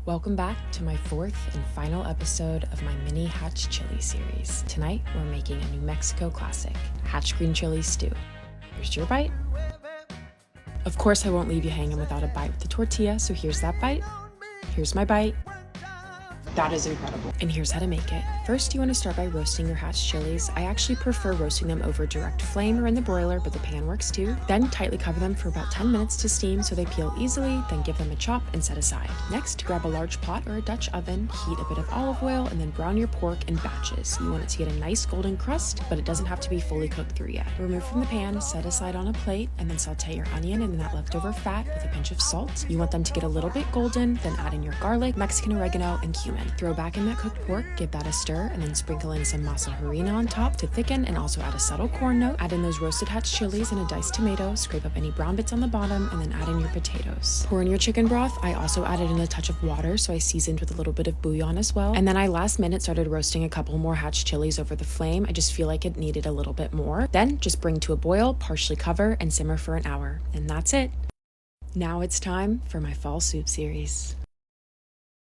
Welcome back to my fourth and final episode of my mini hatch chili series. Tonight, we're making a New Mexico classic, hatch green chili stew. Here's your bite. Of course, I won't leave you hanging without a bite with the tortilla, so here's that bite. Here's my bite. That is incredible. And here's how to make it. First, you want to start by roasting your hatch chilies. I actually prefer roasting them over direct flame or in the broiler, but the pan works too. Then tightly cover them for about 10 minutes to steam so they peel easily, then give them a chop and set aside. Next, grab a large pot or a Dutch oven, heat a bit of olive oil, and then brown your pork in batches. You want it to get a nice golden crust, but it doesn't have to be fully cooked through yet. Remove from the pan, set aside on a plate, and then saute your onion in that leftover fat with a pinch of salt. You want them to get a little bit golden, then add in your garlic, Mexican oregano, and cumin. Throw back in that cooked pork, give that a stir, and then sprinkle in some masa harina on top to thicken and also add a subtle corn note. Add in those roasted hatch chilies and a diced tomato, scrape up any brown bits on the bottom, and then add in your potatoes. Pour in your chicken broth. I also added in a touch of water, so I seasoned with a little bit of bouillon as well. And then I last minute started roasting a couple more hatch chilies over the flame. I just feel like it needed a little bit more. Then just bring to a boil, partially cover, and simmer for an hour. And that's it. Now it's time for my fall soup series.